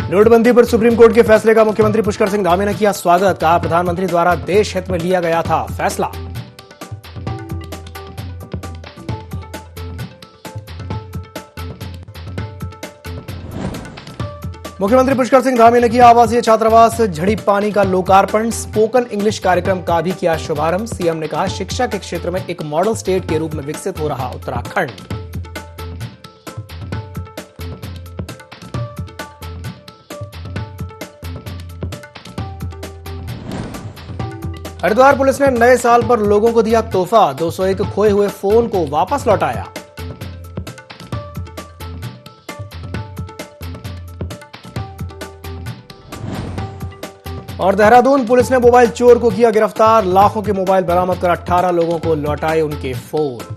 नोटबंदी पर supreme court के फैसले का मुख्यमंत्री पुष्कर सिंह धामी ने किया स्वागत। कहा, प्रधानमंत्री द्वारा देश हित में लिया गया था फैसला। मुख्यमंत्री पुष्कर सिंह धामी ने किया आवासीय छात्रावास झड़ी पानी का लोकार्पण। स्पोकन इंग्लिश कार्यक्रम का भी किया शुभारंभ। सीएम ने कहा, शिक्षा के क्षेत्र में एक मॉडल स्टेट के रूप में विकसित हो रहा उत्तराखंड। हरिद्वार पुलिस ने नए साल पर लोगों को दिया तोहफा। 201 खोए हुए फोन को वापस लौटाया। और देहरादून पुलिस ने मोबाइल चोर को किया गिरफ्तार। लाखों के मोबाइल बरामद कर 18 लोगों को लौटाए उनके फोन।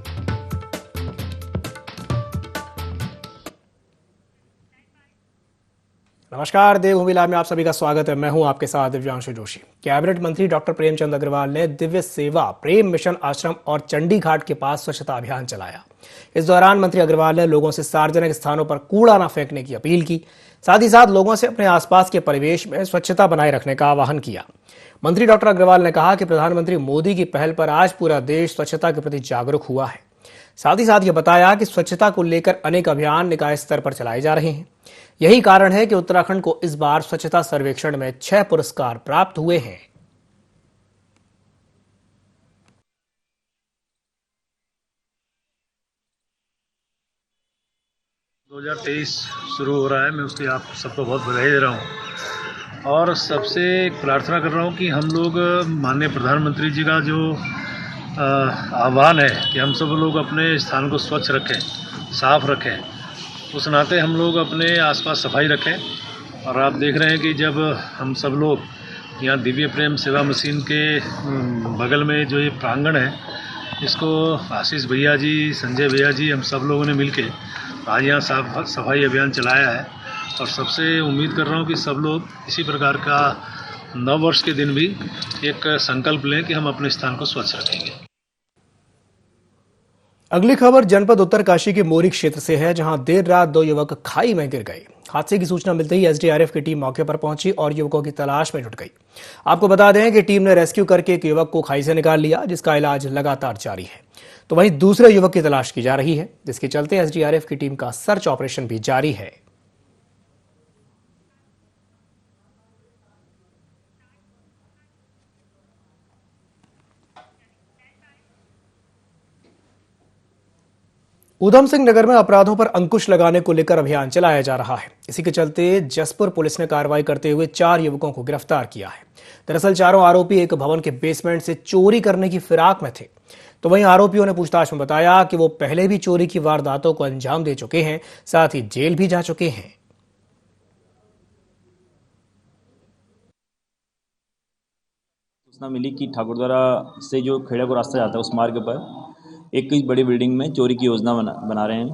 नमस्कार, देवभूमि लाइव में आप सभी का स्वागत है। मैं हूं आपके साथ दिव्यांशु जोशी। कैबिनेट मंत्री डॉक्टर प्रेमचंद अग्रवाल ने दिव्य सेवा, प्रेम मिशन आश्रम और चंडी घाट के पास स्वच्छता अभियान चलाया। इस दौरान मंत्री अग्रवाल ने लोगों से सार्वजनिक स्थानों पर कूड़ा न फेंकने की अपील की। साथ ही साथ लोगों से अपने आसपास के परिवेश में स्वच्छता बनाए रखने का आह्वान किया। मंत्री डॉक्टर अग्रवाल ने कहा कि प्रधानमंत्री मोदी की पहल पर आज पूरा देश स्वच्छता के प्रति जागरूक हुआ है। साथ ही साथ ये बताया कि स्वच्छता को लेकर अनेक अभियान निकाय स्तर पर चलाए जा रहे हैं। यही कारण है कि उत्तराखंड को इस बार स्वच्छता सर्वेक्षण में 6 पुरस्कार प्राप्त हुए हैं। 2023 शुरू हो रहा है। मैं उसके आप सबको बहुत बधाई दे रहा हूँ और सबसे प्रार्थना कर रहा हूँ कि हम लोग माननीय प्रधानमंत्री जी का जो आह्वान है कि हम सब लोग अपने स्थान को स्वच्छ रखें, साफ रखें, उस नाते हम लोग अपने आसपास सफाई रखें। और आप देख रहे हैं कि जब हम सब लोग यहाँ दिव्य प्रेम सेवा मशीन के बगल में जो ये प्रांगण है, इसको आशीष भैया जी, संजय भैया जी, हम सब लोगों ने मिलके आज यहाँ साफ सफाई अभियान चलाया है। और सबसे उम्मीद कर रहा हूँ कि सब लोग इसी प्रकार का नव वर्ष के दिन भी एक संकल्प लें कि हम अपने स्थान को स्वच्छ रखेंगे। अगली खबर जनपद उत्तरकाशी के मोरी क्षेत्र से है, जहां देर रात 2 युवक खाई में गिर गए। हादसे की सूचना मिलते ही एसडीआरएफ की टीम मौके पर पहुंची और युवकों की तलाश में जुट गई। आपको बता दें कि टीम ने रेस्क्यू करके एक युवक को खाई से निकाल लिया, जिसका इलाज लगातार जारी है। तो वहीं दूसरे युवक की तलाश की जा रही है, जिसके चलते एसडीआरएफ की टीम का सर्च ऑपरेशन भी जारी है। ऊधम सिंह नगर में अपराधों पर अंकुश लगाने को लेकर अभियान चलाया जा रहा है। इसी के चलते जसपुर पुलिस ने कार्रवाई करते हुए 4 युवकों को गिरफ्तार किया है। दरअसल चारों आरोपी एक भवन के बेसमेंट से चोरी करने की फिराक में थे। तो वहीं आरोपियों ने पूछताछ में बताया कि वो पहले भी चोरी की वारदातों को अंजाम दे चुके हैं, साथ ही जेल भी जा चुके हैं। सूचना मिली कि ठाकुरद्वारा से जो खेड़ा को रास्ता जाता है, उस मार्ग पर एक बड़ी बिल्डिंग में चोरी की योजना बना रहे हैं।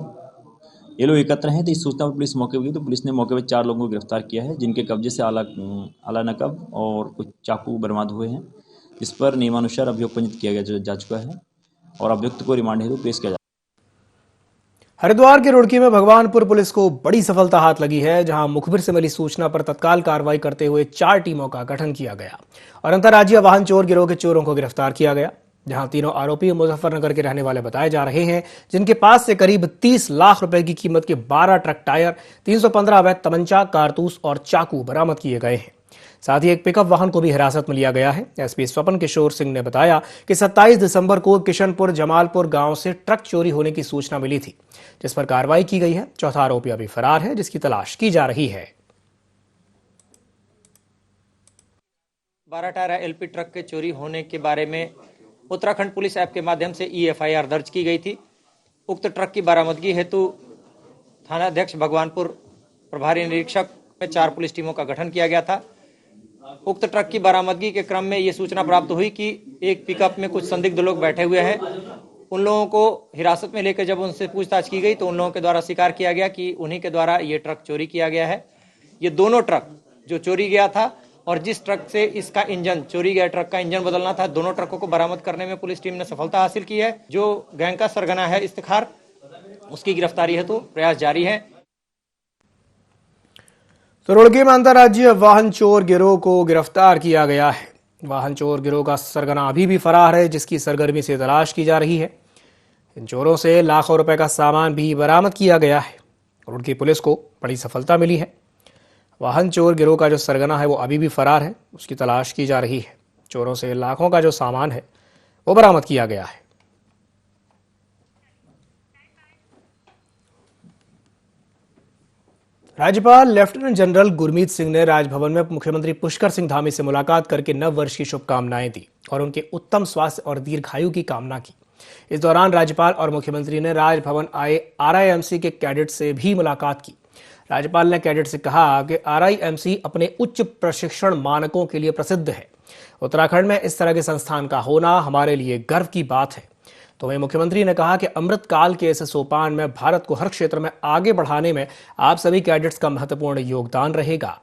ये लोग एकत्र हैं। तो इस सूचना पर पुलिस मौके पर गई, तो पुलिस ने मौके पर 4 लोगों को गिरफ्तार किया है, जिनके कब्जे से आला नकब और कुछ चाकू बरामद हुए हैं। इस पर नियमानुसार अभियोग पंजीकृत किया जा चुका है और अभियुक्त को रिमांड हेतु पेश किया जा। हरिद्वार के रुड़की में भगवानपुर पुलिस को बड़ी सफलता हाथ लगी है, जहां मुखबिर से मिली सूचना पर तत्काल कार्रवाई करते हुए 4 टीमों का गठन किया गया और अंतर्राज्यीय वाहन चोर गिरोह के चोरों को गिरफ्तार किया गया। जहां तीनों आरोपी मुजफ्फरनगर के रहने वाले बताए जा रहे हैं, जिनके पास से करीब 30 लाख रुपए की कीमत के 12 ट्रक टायर, 315 अवैध तमंचा, कारतूस और चाकू बरामद किए गए हैं। साथ ही एक पिकअप वाहन को भी हिरासत में लिया गया है। एसपी स्वपन किशोर सिंह ने बताया कि 27 दिसंबर को किशनपुर जमालपुर गांव से ट्रक चोरी होने की सूचना मिली थी, जिस पर कार्रवाई की गई है। चौथा आरोपी अभी फरार है, जिसकी तलाश की जा रही है। 12 टायर एलपी ट्रक के चोरी होने के बारे में उत्तराखंड पुलिस ऐप के माध्यम से EFIR दर्ज की गई थी। उक्त ट्रक की बरामदगी हेतु थानाध्यक्ष भगवानपुर, प्रभारी निरीक्षक में 4 पुलिस टीमों का गठन किया गया था। उक्त ट्रक की बरामदगी के क्रम में ये सूचना प्राप्त हुई कि एक पिकअप में कुछ संदिग्ध लोग बैठे हुए हैं। उन लोगों को हिरासत में लेकर जब उनसे पूछताछ की गई, तो उन लोगों के द्वारा स्वीकार किया गया कि उन्हीं के द्वारा ये ट्रक चोरी किया गया है। ये दोनों ट्रक जो चोरी गया था और जिस ट्रक से इसका इंजन चोरी गया, ट्रक का इंजन बदलना था, दोनों ट्रकों को बरामद करने में पुलिस टीम ने सफलता हासिल की है। जो गैंग का सरगना है इफ्तिखार, उसकी गिरफ्तारी हेतु प्रयास जारी है। तो रुड़की में अंतर्राज्यीय वाहन चोर गिरोह को गिरफ्तार किया गया है। वाहन चोर गिरोह का सरगना अभी भी फरार है, जिसकी सरगर्मी से तलाश की जा रही है। इन चोरों से लाखों रुपए का सामान भी बरामद किया गया है। रुड़की पुलिस को बड़ी सफलता मिली है। वाहन चोर गिरोह का जो सरगना है वो अभी भी फरार है, उसकी तलाश की जा रही है। चोरों से लाखों का जो सामान है वो बरामद किया गया है। राज्यपाल लेफ्टिनेंट जनरल गुरमीत सिंह ने राजभवन में मुख्यमंत्री पुष्कर सिंह धामी से मुलाकात करके नव वर्ष की शुभकामनाएं दी और उनके उत्तम स्वास्थ्य और दीर्घायु की कामना की। इस दौरान राज्यपाल और मुख्यमंत्री ने राजभवन आए RIMC के कैडेट से भी मुलाकात की। राज्यपाल ने कैडेट से कहा कि RIMC अपने उच्च प्रशिक्षण मानकों के लिए प्रसिद्ध है। उत्तराखंड में इस तरह के संस्थान का होना हमारे लिए गर्व की बात है। तो वहीं मुख्यमंत्री ने कहा कि अमृत काल के इस सोपान में भारत को हर क्षेत्र में आगे बढ़ाने में आप सभी कैडेट्स का महत्वपूर्ण योगदान रहेगा।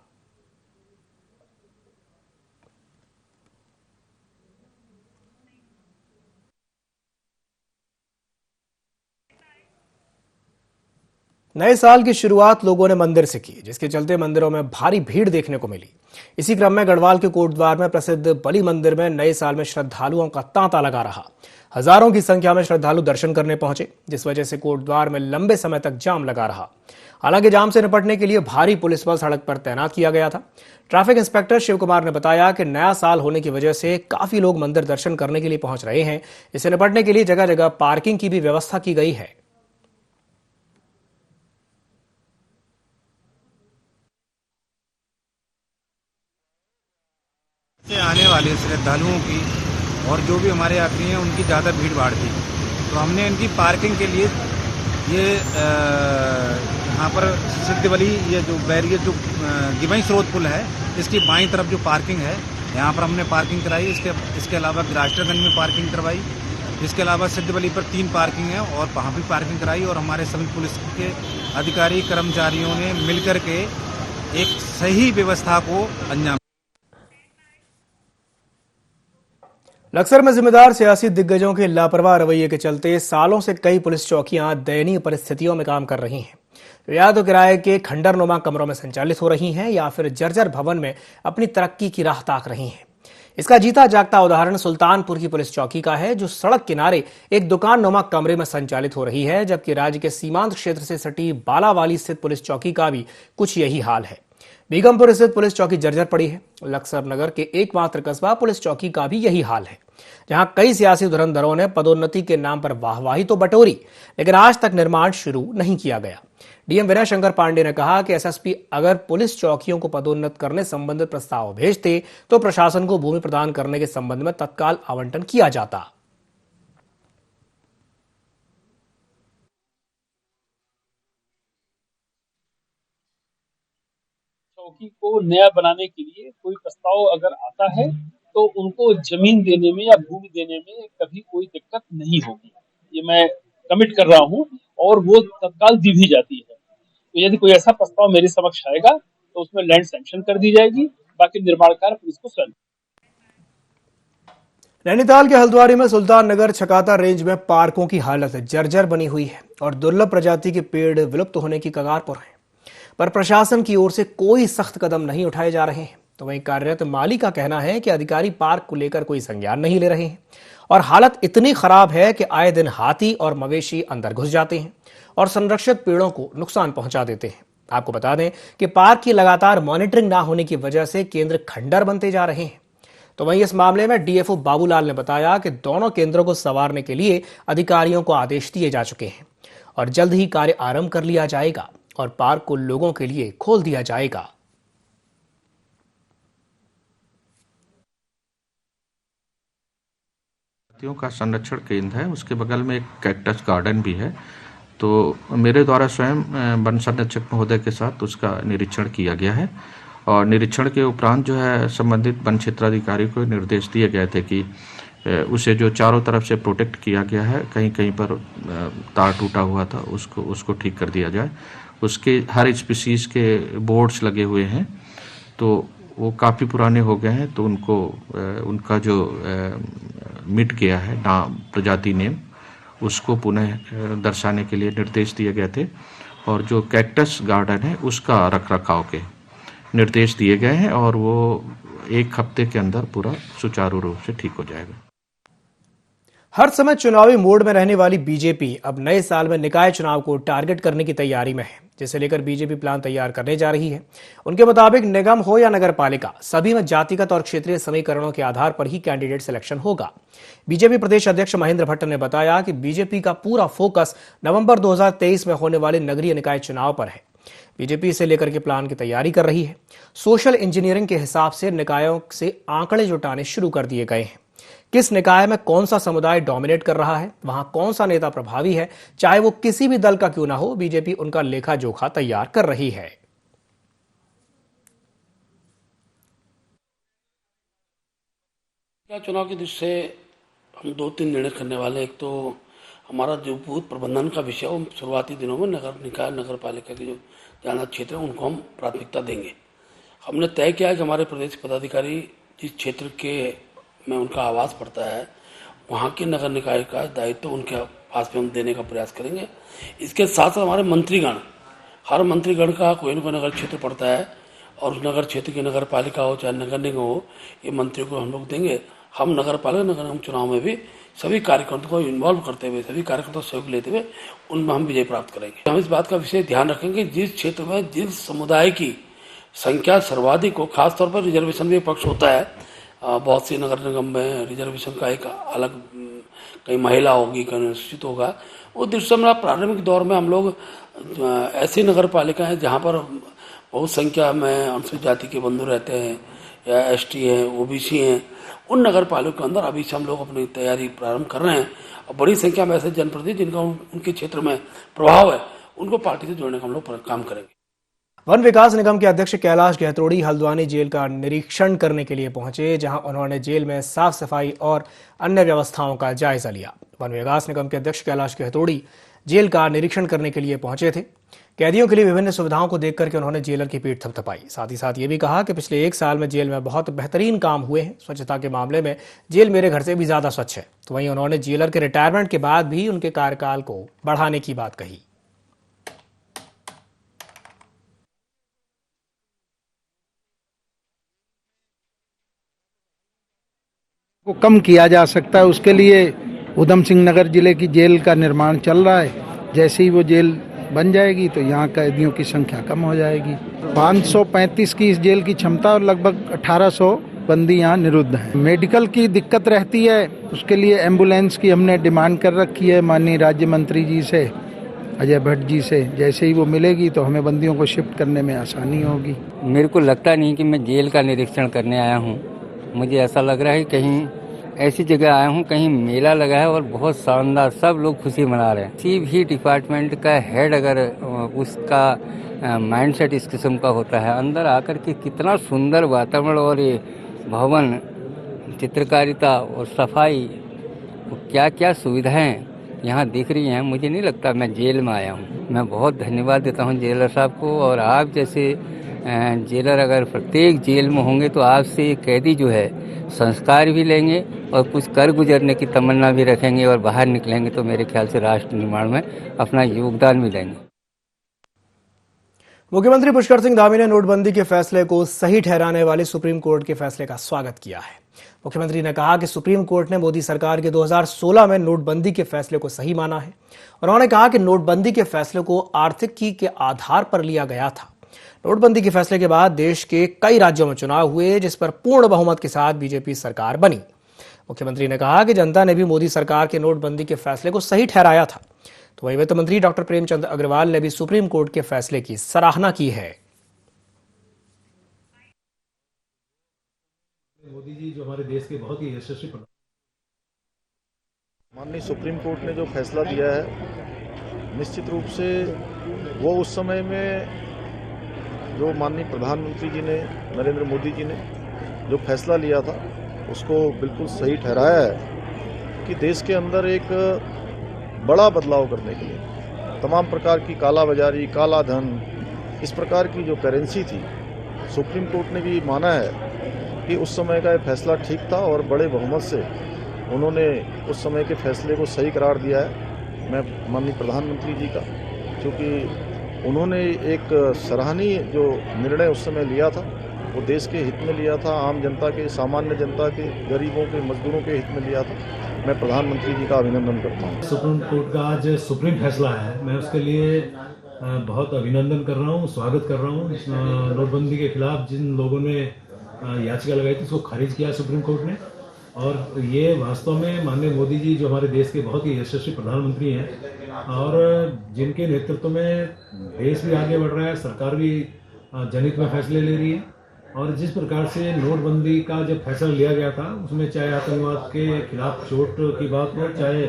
नए साल की शुरुआत लोगों ने मंदिर से की, जिसके चलते मंदिरों में भारी भीड़ देखने को मिली। इसी क्रम में गढ़वाल के कोटद्वार में प्रसिद्ध बलि मंदिर में नए साल में श्रद्धालुओं का तांता लगा रहा। हजारों की संख्या में श्रद्धालु दर्शन करने पहुंचे, जिस वजह से कोटद्वार में लंबे समय तक जाम लगा रहा। हालांकि जाम से निपटने के लिए भारी पुलिस बल सड़क पर तैनात किया गया था। ट्रैफिक इंस्पेक्टर शिव कुमार ने बताया कि नया साल होने की वजह से काफी लोग मंदिर दर्शन करने के लिए पहुंच रहे हैं। इससे निपटने के लिए जगह जगह पार्किंग की भी व्यवस्था की गई है। से आने वाले श्रद्धालुओं की और जो भी हमारे यात्री हैं उनकी ज़्यादा भीड़ भाड़ थी, तो हमने इनकी पार्किंग के लिए ये यहाँ पर सिद्धबली ये जो बैरियर जो गिवई स्रोत पुल है इसकी बाईं तरफ जो पार्किंग है यहाँ पर हमने पार्किंग कराई। इसके अलावा गिरास्टरगंज में पार्किंग करवाई। इसके अलावा सिद्धबली पर 3 पार्किंग है और वहाँ भी पार्किंग कराई और हमारे सभी पुलिस के अधिकारी कर्मचारियों ने मिलकर के एक सही व्यवस्था को अंजाम। लक्सर में जिम्मेदार सियासी दिग्गजों के लापरवाह रवैये के चलते सालों से कई पुलिस चौकियां दयनीय परिस्थितियों में काम कर रही हैं। या तो किराए के खंडरनुमा कमरों में संचालित हो रही हैं या फिर जर्जर भवन में अपनी तरक्की की राह ताक रही हैं। इसका जीता जागता उदाहरण सुल्तानपुर की पुलिस चौकी का है, जो सड़क किनारे एक दुकाननुमा कमरे में संचालित हो रही है, जबकि राज्य के सीमांत क्षेत्र से सटी बालावाली स्थित पुलिस चौकी का भी कुछ यही हाल है। बीगमपुर स्थित पुलिस चौकी जर्जर पड़ी है। लक्सर नगर के एकमात्र कस्बा पुलिस चौकी का भी यही हाल है, जहां कई सियासी धुरंधरों ने पदोन्नति के नाम पर वाहवाही तो बटोरी, लेकिन आज तक निर्माण शुरू नहीं किया गया। डीएम विनय शंकर पांडे ने कहा कि एसएसपी अगर पुलिस चौकियों को पदोन्नत करने संबंधित प्रस्ताव भेजते तो प्रशासन को भूमि प्रदान करने के संबंध में तत्काल आवंटन किया जाता। चौकी को नया बनाने के लिए कोई प्रस्ताव अगर आता है तो उनको जमीन देने में या भूमि देने में कभी कोई दिक्कत नहीं होगी, ये मैं कमिट कर रहा हूं और वो तत्काल दी भी जाती है। तो यदि कोई ऐसा प्रस्ताव मेरे समक्ष आएगा तो उसमें लैंड सैंक्शन कर दी जाएगी, बाकी निर्माण कार्य पुलिस को स्वयं। नैनीताल के हल्द्वानी में सुल्तान नगर छकाता रेंज में पार्कों की हालत जर्जर बनी हुई है और दुर्लभ प्रजाति के पेड़ विलुप्त होने की कगार पर हैं, पर प्रशासन की ओर से कोई सख्त कदम नहीं उठाए जा रहे हैं। तो वहीं कार्यरत माली का कहना है कि अधिकारी पार्क को लेकर कोई संज्ञान नहीं ले रहे हैं और हालत इतनी खराब है कि आए दिन हाथी और मवेशी अंदर घुस जाते हैं और संरक्षित पेड़ों को नुकसान पहुंचा देते हैं। आपको बता दें कि पार्क की लगातार मॉनिटरिंग ना होने की वजह से केंद्र खंडर बनते जा रहे हैं। तो वहीं इस मामले में डीएफओ बाबूलाल ने बताया कि दोनों केंद्रों को संवारने के लिए अधिकारियों को आदेश दिए जा चुके हैं और जल्द ही कार्य आरंभ कर लिया जाएगा और पार्क को लोगों के लिए खोल दिया जाएगा। का संरक्षण केंद्र है, उसके बगल में एक कैक्टस गार्डन भी है। तो मेरे द्वारा स्वयं वन संरक्षक महोदय के साथ उसका निरीक्षण किया गया है और निरीक्षण के उपरांत जो है संबंधित वन क्षेत्राधिकारी को निर्देश दिए गए थे कि उसे जो चारों तरफ से प्रोटेक्ट किया गया है, कहीं कहीं पर तार टूटा हुआ था, उसको ठीक कर दिया जाए। उसके हर स्पीसीज के बोर्ड्स लगे हुए हैं, तो वो काफ़ी पुराने हो गए हैं, तो उनका जो मिट गया है नाम प्रजाति नेम, उसको पुनः दर्शाने के लिए निर्देश दिए गए थे। और जो कैक्टस गार्डन है उसका रख रखाव के निर्देश दिए गए हैं और वो 1 हफ्ते के अंदर पूरा सुचारू रूप से ठीक हो जाएगा। हर समय चुनावी मोड में रहने वाली बीजेपी अब नए साल में निकाय चुनाव को टारगेट करने की तैयारी में है, जिसे लेकर बीजेपी प्लान तैयार करने जा रही है। उनके मुताबिक निगम हो या नगर पालिका, सभी में जातिगत और क्षेत्रीय समीकरणों के आधार पर ही कैंडिडेट सिलेक्शन होगा। बीजेपी प्रदेश अध्यक्ष महेंद्र भट्ट ने बताया कि बीजेपी का पूरा फोकस नवंबर 2023 में होने वाले नगरीय निकाय चुनाव पर है। बीजेपी इसे लेकर के प्लान की तैयारी कर रही है। सोशल इंजीनियरिंग के हिसाब से निकायों से आंकड़े जुटाने शुरू कर दिए गए हैं। किस निकाय में कौन सा समुदाय डोमिनेट कर रहा है, वहां कौन सा नेता प्रभावी है, चाहे वो किसी भी दल का क्यों ना हो, बीजेपी उनका लेखा जोखा तैयार कर रही है। चुनाव की दृष्टि से हम 2-3 निर्णय करने वाले। एक तो हमारा जो बूथ प्रबंधन का विषय है, शुरुआती दिनों में नगर निकाय नगर पालिका के जो ज्यादा क्षेत्र है उनको हम प्राथमिकता देंगे। हमने तय किया है कि हमारे प्रदेश पदाधिकारी जिस क्षेत्र के में उनका आवास पड़ता है, वहाँ के नगर निकाय का दायित्व उनके पास में हम देने का प्रयास करेंगे। इसके साथ साथ हमारे मंत्रीगण, हर मंत्रीगण का कोई न कोई नगर क्षेत्र पड़ता है और उस नगर क्षेत्र की नगर पालिका हो चाहे नगर निगम हो, ये मंत्रियों को हम लोग देंगे। हम नगर पालिका नगर निगम चुनाव में भी सभी कार्यकर्ताओं को इन्वॉल्व करते हुए, सभी कार्यकर्ताओं सहयोग लेते हुए उनमें हम विजय प्राप्त करेंगे। हम इस बात का विशेष ध्यान रखेंगे जिस क्षेत्र में जिस समुदाय की संख्या सर्वाधिक हो, खासतौर पर रिजर्वेशन भी पक्ष होता है। बहुत सी नगर निगम में रिजर्वेशन का एक अलग, कहीं महिला होगी, कहीं अनुसूचित होगा। वो दृष्टि में प्रारंभिक दौर में हम लोग ऐसी नगर पालिका है जहाँ पर बहुत संख्या में अनुसूचित जाति के बंधु रहते हैं या एसटी हैं, ओबीसी हैं, उन नगर पालिका के अंदर अभी से हम लोग अपनी तैयारी प्रारंभ कर रहे हैं। और बड़ी संख्या में ऐसे जनप्रतिनिधि जिनका उनके क्षेत्र में प्रभाव है, उनको पार्टी से जोड़ने का हम लोग काम करेंगे। वन विकास निगम के अध्यक्ष कैलाश गहतोड़ी हल्द्वानी जेल का निरीक्षण करने के लिए पहुंचे, जहां उन्होंने जेल में साफ सफाई और अन्य व्यवस्थाओं का जायजा लिया। वन विकास निगम के अध्यक्ष कैलाश गहतोड़ी जेल का निरीक्षण करने के लिए पहुंचे थे। कैदियों के लिए विभिन्न सुविधाओं को देख करके उन्होंने जेलर की पीठ थपथपाई। साथ ही साथ ये भी कहा कि पिछले 1 साल में जेल में बहुत बेहतरीन काम हुए हैं। स्वच्छता के मामले में जेल मेरे घर से भी ज्यादा स्वच्छ है। तो वहीं उन्होंने जेलर के रिटायरमेंट के बाद भी उनके कार्यकाल को बढ़ाने की बात कही। को कम किया जा सकता है, उसके लिए उधम सिंह नगर जिले की जेल का निर्माण चल रहा है। जैसे ही वो जेल बन जाएगी तो यहाँ कैदियों की संख्या कम हो जाएगी। 535 की इस जेल की क्षमता और लगभग 1800 बंदी यहाँ निरुद्ध हैं। मेडिकल की दिक्कत रहती है, उसके लिए एम्बुलेंस की हमने डिमांड कर रखी है माननीय राज्य मंत्री जी से, अजय भट्ट जी से। जैसे ही वो मिलेगी तो हमें बंदियों को शिफ्ट करने में आसानी होगी। मेरे को लगता नहीं कि मैं जेल का निरीक्षण करने आया हूँ। मुझे ऐसा लग रहा है कहीं ऐसी जगह आया हूँ, कहीं मेला लगा है और बहुत शानदार, सब लोग खुशी मना रहे हैं। किसी भी डिपार्टमेंट का हेड अगर उसका माइंडसेट इस किस्म का होता है, अंदर आकर के कितना सुंदर वातावरण और ये भवन, चित्रकारिता और सफाई, क्या क्या सुविधाएं यहाँ दिख रही हैं, मुझे नहीं लगता मैं जेल में आया हूँ। मैं बहुत धन्यवाद देता हूँ जेलर साहब को। और आप जैसे जेलर अगर प्रत्येक जेल में होंगे तो आपसे कैदी जो है संस्कार भी लेंगे और कुछ कर गुजरने की तमन्ना भी रखेंगे और बाहर निकलेंगे तो मेरे ख्याल से राष्ट्र निर्माण में अपना योगदान भी देंगे। मुख्यमंत्री पुष्कर सिंह धामी ने नोटबंदी के फैसले को सही ठहराने वाले सुप्रीम कोर्ट के फैसले का स्वागत किया है। मुख्यमंत्री ने कहा कि सुप्रीम कोर्ट ने मोदी सरकार के 2016 में नोटबंदी के फैसले को सही माना है। उन्होंने कहा कि नोटबंदी के फैसले को आर्थिकी के आधार पर लिया गया था। नोटबंदी के फैसले के बाद देश के कई राज्यों में चुनाव हुए, जिस पर पूर्ण बहुमत के साथ बीजेपी सरकार बनी। मुख्यमंत्री ने कहा कि जनता ने भी मोदी सरकार के नोटबंदी के फैसले को सही ठहराया था। तो वहीं वित्त मंत्री डॉक्टर प्रेमचंद अग्रवाल ने भी सुप्रीम कोर्ट के फैसले की सराहना की है। मोदी जी जो हमारे देश के बहुत ही यशस्वी माननीय सुप्रीम कोर्ट ने जो फैसला दिया है, निश्चित रूप से वो उस समय में जो माननीय प्रधानमंत्री जी ने, नरेंद्र मोदी जी ने जो फैसला लिया था उसको बिल्कुल सही ठहराया है कि देश के अंदर एक बड़ा बदलाव करने के लिए तमाम प्रकार की काला बाजारी, काला धन, इस प्रकार की जो करेंसी थी, सुप्रीम कोर्ट ने भी माना है कि उस समय का ये फैसला ठीक था और बड़े बहुमत से उन्होंने उस समय के फैसले को सही करार दिया है। मैं माननीय प्रधानमंत्री जी का, क्योंकि उन्होंने एक सराहनीय जो निर्णय उस समय लिया था वो देश के हित में लिया था, आम जनता के, सामान्य जनता के, गरीबों के, मजदूरों के हित में लिया था। मैं प्रधानमंत्री जी का अभिनंदन करता हूँ। सुप्रीम कोर्ट का आज सुप्रीम फैसला है, मैं उसके लिए बहुत अभिनंदन कर रहा हूँ, स्वागत कर रहा हूँ। नोटबंदी के खिलाफ जिन लोगों ने याचिका लगाई थी उसको खारिज किया सुप्रीम कोर्ट ने, और ये वास्तव में माननीय मोदी जी जो हमारे देश के बहुत ही यशस्वी प्रधानमंत्री हैं और जिनके नेतृत्व में देश भी आगे बढ़ रहा है, सरकार भी जनहित में फैसले ले रही है। और जिस प्रकार से नोटबंदी का जब फैसला लिया गया था उसमें चाहे आतंकवाद के खिलाफ चोट की बात हो, चाहे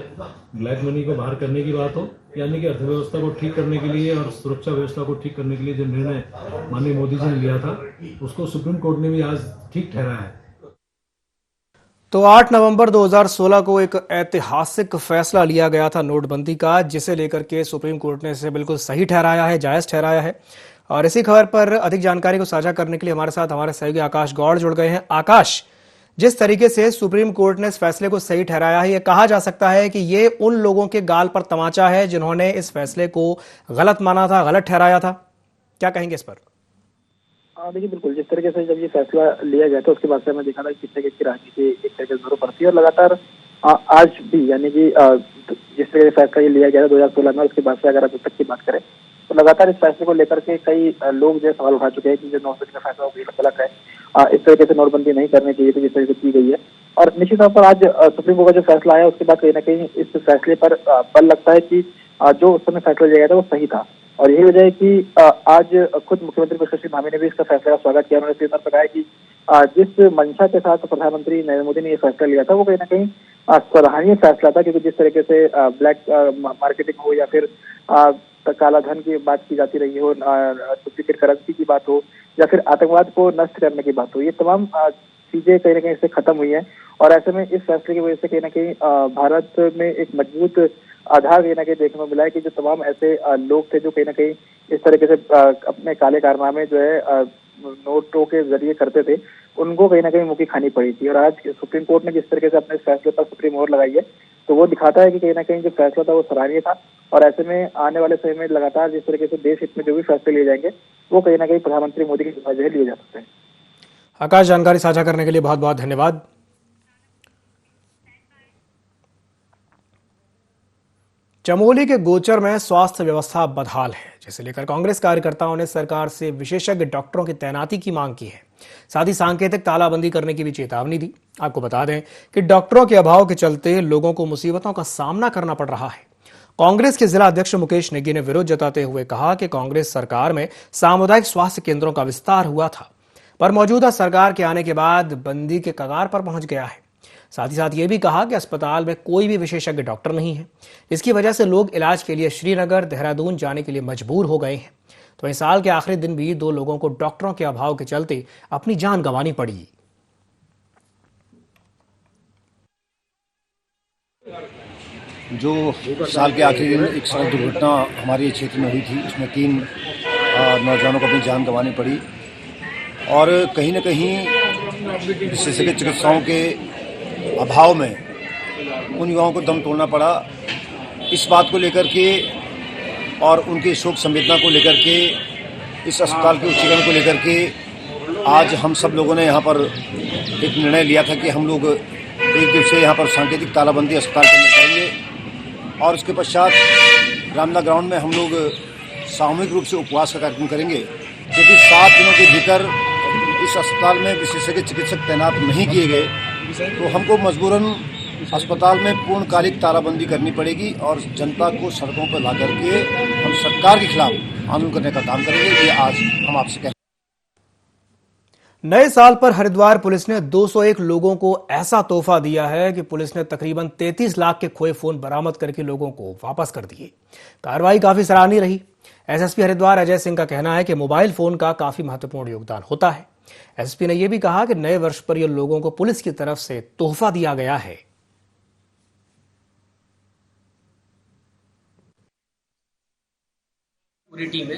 ब्लैक मनी को बाहर करने की बात हो, यानी कि अर्थव्यवस्था को ठीक करने के लिए और सुरक्षा व्यवस्था को ठीक करने के लिए जो निर्णय माननीय मोदी जी ने लिया था उसको सुप्रीम कोर्ट ने भी आज ठीक ठहराया है। तो 8 नवंबर 2016 को एक ऐतिहासिक फैसला लिया गया था नोटबंदी का, जिसे लेकर के सुप्रीम कोर्ट ने इसे बिल्कुल सही ठहराया है, जायज ठहराया है। और इसी खबर पर अधिक जानकारी को साझा करने के लिए हमारे साथ हमारे सहयोगी आकाश गौड़ जुड़ गए हैं। आकाश, जिस तरीके से सुप्रीम कोर्ट ने इस फैसले को सही ठहराया है, ये कहा जा सकता है कि ये उन लोगों के गाल पर तमाचा है जिन्होंने इस फैसले को गलत माना था, गलत ठहराया था। क्या कहेंगे इस पर? देखिए, बिल्कुल जिस तरीके से जब ये फैसला लिया गया था उसके बाद से हमें देखा था कि पिछले की राजनीति एक तरीके से जोरों पर थी और लगातार आज भी, यानी कि जिस तरह से फैसला ये लिया गया था 2016 में, उसके बाद से अगर अब तक की बात करें तो लगातार इस फैसले को लेकर के कई लोग जो सवाल उठा चुके हैं कि जो नोटबंदी का फैसला गलत है, इस तरीके से नोटबंदी नहीं करनी चाहिए थी जिस तरीके से की गई है। और निश्चित तौर पर आज सुप्रीम कोर्ट का जो फैसला आया उसके बाद कहीं ना कहीं इस फैसले पर बल लगता है कि जो उस समय फैसला लिया गया था वो सही था। और यही वजह है कि आज खुद मुख्यमंत्री पुष्कर सिंह धामी ने भी इसका फैसला का स्वागत किया। उन्होंने सीधे तौर पर कहा कि जिस मंशा के साथ प्रधानमंत्री नरेंद्र मोदी ने ये फैसला लिया था वो कहीं ना कहीं सराहनीय फैसला था, क्योंकि जिस तरीके से ब्लैक मार्केटिंग हो या फिर काला धन की बात की जाती रही हो, डुप्लीकेट करेंसी की बात हो या फिर आतंकवाद को नष्ट करने की बात हो, ये तमाम चीजें कहीं ना कहीं इससे खत्म हुई हैं। और ऐसे में इस फैसले की वजह से कहीं ना कहीं भारत में एक मजबूत आधार कहीं ना कहीं देखने को मिला है कि जो तमाम ऐसे लोग थे जो कहीं ना कहीं इस तरीके से अपने काले कारनामे जो है नोटों के जरिए करते थे, उनको कहीं ना कहीं मुक्की खानी पड़ी थी। और आज सुप्रीम कोर्ट ने जिस तरीके से अपने फैसले पर सुप्रीम मोहर लगाई है तो वो दिखाता है कि कहीं ना कहीं जो फैसला था वो सराहनीय था। और ऐसे में आने वाले समय में लगातार जिस तरीके से देश हित में जो भी फैसले लिए जाएंगे वो कहीं ना कहीं प्रधानमंत्री मोदी की वजह लिए जा सकते हैं। आकाश, जानकारी साझा करने के लिए बहुत बहुत धन्यवाद। चमोली के गोचर में स्वास्थ्य व्यवस्था बदहाल है, जिसे लेकर कांग्रेस कार्यकर्ताओं ने सरकार से विशेषज्ञ डॉक्टरों की तैनाती की मांग की है। साथ ही सांकेतिक तालाबंदी करने की भी चेतावनी दी। आपको बता दें कि डॉक्टरों के अभाव के चलते लोगों को मुसीबतों का सामना करना पड़ रहा है। कांग्रेस के जिला अध्यक्ष मुकेश नेगी ने विरोध जताते हुए कहा कि कांग्रेस सरकार में सामुदायिक स्वास्थ्य केंद्रों का विस्तार हुआ था, पर मौजूदा सरकार के आने के बाद बंदी के कगार पर पहुंच गया है। साथ ही साथ ये भी कहा कि अस्पताल में कोई भी विशेषज्ञ डॉक्टर नहीं है। इसकी वजह से लोग इलाज के लिए श्रीनगर, देहरादून जाने के लिए मजबूर हो गए हैं। तो इस साल के आखिरी दिन भी 2 लोगों को डॉक्टरों के अभाव के चलते अपनी जान गंवानी पड़ी। जो साल के आखिरी दिन एक सड़क दुर्घटना हमारे क्षेत्र में हुई थी, उसमें 3 नौजवानों को अपनी जान गंवानी पड़ी और कहीं न कहीं विशेषज्ञ चिकित्साओं के अभाव में उन युवाओं को दम तोड़ना पड़ा। इस बात को लेकर के और उनकी शोक संवेदना को लेकर के, इस अस्पताल के उच्चीकरण को लेकर के आज हम सब लोगों ने यहाँ पर एक निर्णय लिया था कि हम लोग एक दिवसीय यहाँ पर सांकेतिक तालाबंदी अस्पताल के अंदर करेंगे और उसके पश्चात रामदा ग्राउंड में हम लोग सामूहिक रूप से उपवास का कार्यक्रम करेंगे। यदि 7 दिनों के भीतर इस अस्पताल में विशेषज्ञ चिकित्सक तैनात नहीं किए गए तो हमको मजबूरन अस्पताल में पूर्णकालिक तालाबंदी करनी पड़ेगी और जनता को सड़कों पर ला करके हम सरकार के खिलाफ आंदोलन करने का काम करेंगे। ये आज हम आपसे कह नए साल पर हरिद्वार पुलिस ने 201 लोगों को ऐसा तोहफा दिया है कि पुलिस ने तकरीबन 33 लाख के खोए फोन बरामद करके लोगों को वापस कर दिए। कार्रवाई काफी सराहनीय रही। एसएसपी हरिद्वार अजय सिंह का कहना है कि मोबाइल फोन का काफी महत्वपूर्ण योगदान होता है। एसपी ने यह भी कहा कि नए वर्ष पर ये लोगों को पुलिस की तरफ से तोहफा दिया गया है। पूरी टीम है,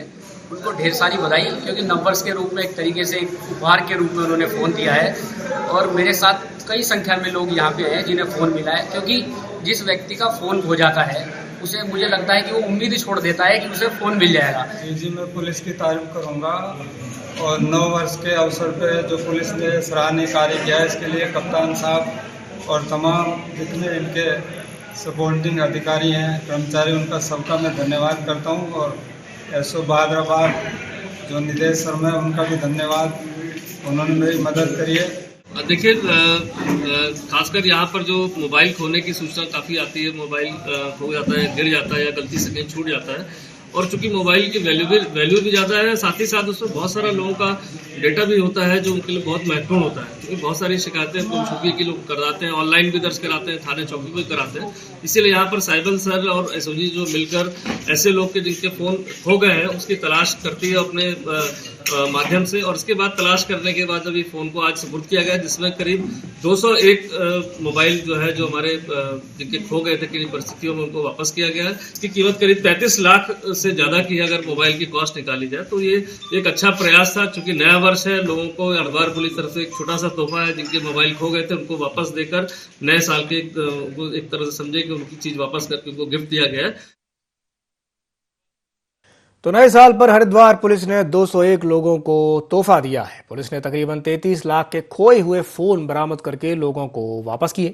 उनको ढेर सारी बधाई, क्योंकि नंबर्स के रूप में एक तरीके से एक उपहार के रूप में उन्होंने फ़ोन दिया है। और मेरे साथ कई संख्या में लोग यहाँ पे हैं जिन्हें फ़ोन मिला है, क्योंकि जिस व्यक्ति का फ़ोन खो जाता है उसे मुझे लगता है कि वो उम्मीद ही छोड़ देता है कि उसे फ़ोन मिल जाएगा। जी, मैं पुलिस की तारीफ करूंगा और 9 वर्ष के अवसर पे जो पुलिस ने सराहनीय कार्य किया है, इसके लिए कप्तान साहब और तमाम जितने इनके सपोर्टिंग अधिकारी हैं, कर्मचारी, उनका सबका मैं धन्यवाद करता हूं। और एसओ बहादुराबाद जो निदेश सर में, उनका भी धन्यवाद, उन्होंने मेरी मदद करी है। देखिए, खासकर यहाँ पर जो मोबाइल खोने की सूचना काफ़ी आती है, मोबाइल खो जाता है, गिर जाता है या गलती से कहीं छूट जाता है, और चूंकि मोबाइल की वैल्यू भी ज़्यादा है, साथ ही साथ उसमें बहुत सारा लोगों का डेटा भी होता है जो उनके लिए बहुत महत्वपूर्ण होता है, क्योंकि बहुत सारी शिकायतें गुमशुदगी की लोग कराते हैं, ऑनलाइन भी दर्ज कराते हैं, थाने चौकी भी कराते हैं। इसीलिए यहाँ पर साइबर सेल और एसओजी जो मिलकर ऐसे लोग के जिनके फ़ोन खो गए हैं उसकी तलाश करती है अपने माध्यम से, और इसके बाद तलाश करने के बाद जब ये फ़ोन को आज सुपुर्द किया गया, जिसमें करीब 201 मोबाइल जो है जो हमारे जिनके खो गए थे किन्हीं परिस्थितियों में, उनको वापस किया गया है। इसकी कीमत करीब 35 लाख से ज़्यादा की अगर मोबाइल की कॉस्ट निकाली जाए, तो ये एक अच्छा प्रयास था। चूंकि नया वर्ष है, लोगों को हरिद्वार पुलिस तरफ से एक छोटा सा तोहफा है, जिनके मोबाइल खो गए थे उनको वापस देकर नए साल के एक तरह से समझे कि उनकी चीज़ वापस करके उनको गिफ्ट दिया गया है। तो नए साल पर हरिद्वार पुलिस ने 201 लोगों को तोहफा दिया है। पुलिस ने तकरीबन 33 लाख के खोए हुए फोन बरामद करके लोगों को वापस किए।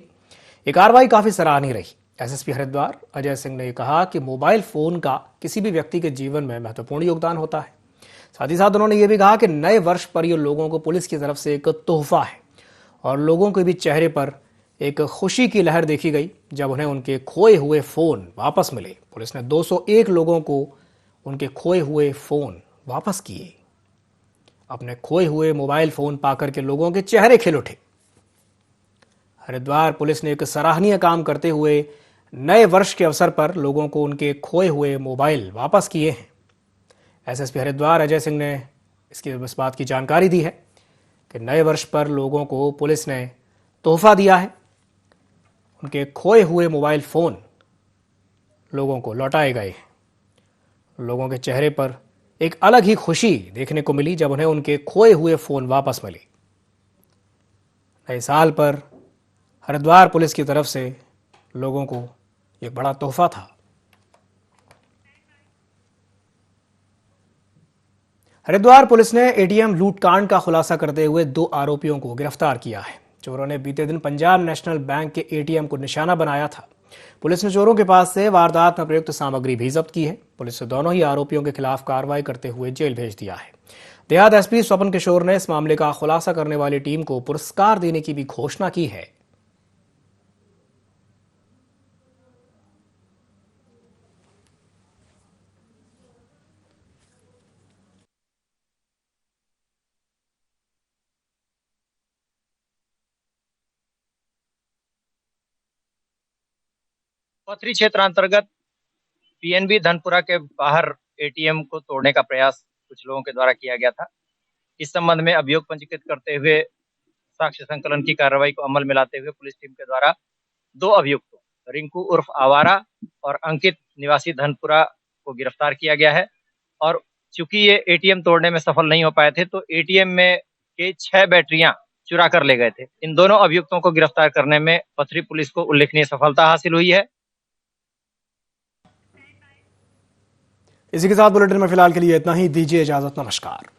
ये कार्रवाई काफी सराहनीय रही। एसएसपी हरिद्वार अजय सिंह ने कहा कि मोबाइल फोन का किसी भी व्यक्ति के जीवन में महत्वपूर्ण योगदान होता है। साथ ही साथ उन्होंने ये भी कहा कि नए वर्ष पर ये लोगों को पुलिस की तरफ से एक तोहफा है, और लोगों के भी चेहरे पर एक खुशी की लहर देखी गई जब उन्हें उनके खोए हुए फोन वापस मिले। पुलिस ने 201 लोगों को उनके खोए हुए फोन वापस किए। अपने खोए हुए मोबाइल फोन पाकर के लोगों के चेहरे खिल उठे। हरिद्वार पुलिस ने एक सराहनीय काम करते हुए नए वर्ष के अवसर पर लोगों को उनके खोए हुए मोबाइल वापस किए हैं। एसएसपी हरिद्वार अजय सिंह ने इस बात की जानकारी दी है कि नए वर्ष पर लोगों को पुलिस ने तोहफा दिया है। उनके खोए हुए मोबाइल फोन लोगों को लौटाए गए हैं। लोगों के चेहरे पर एक अलग ही खुशी देखने को मिली जब उन्हें उनके खोए हुए फोन वापस मिले। नए साल पर हरिद्वार पुलिस की तरफ से लोगों को एक बड़ा तोहफा था। हरिद्वार पुलिस ने एटीएम लूटकांड का खुलासा करते हुए 2 आरोपियों को गिरफ्तार किया है। चोरों ने बीते दिन पंजाब नेशनल बैंक के एटीएम को निशाना बनाया था। पुलिस ने चोरों के पास से वारदात में प्रयुक्त सामग्री भी जब्त की है। पुलिस ने दोनों ही आरोपियों के खिलाफ कार्रवाई करते हुए जेल भेज दिया है। देहात एसपी स्वपन किशोर ने इस मामले का खुलासा करने वाली टीम को पुरस्कार देने की भी घोषणा की है। पथरी क्षेत्र अंतर्गत पीएनबी धनपुरा के बाहर एटीएम को तोड़ने का प्रयास कुछ लोगों के द्वारा किया गया था। इस संबंध में अभियोग पंजीकृत करते हुए साक्ष्य संकलन की कार्रवाई को अमल में लाते हुए पुलिस टीम के द्वारा 2 अभियुक्तों रिंकू उर्फ आवारा और अंकित निवासी धनपुरा को गिरफ्तार किया गया है। और चूंकि ये एटीएम तोड़ने में सफल नहीं हो पाए थे, तो एटीएम में के 6 बैटरियां चुरा कर ले गए थे। इन दोनों अभियुक्तों को गिरफ्तार करने में पथरी पुलिस को उल्लेखनीय सफलता हासिल हुई है। इसी के साथ बुलेटिन में फिलहाल के लिए इतना ही। दीजिए इजाजत। नमस्कार।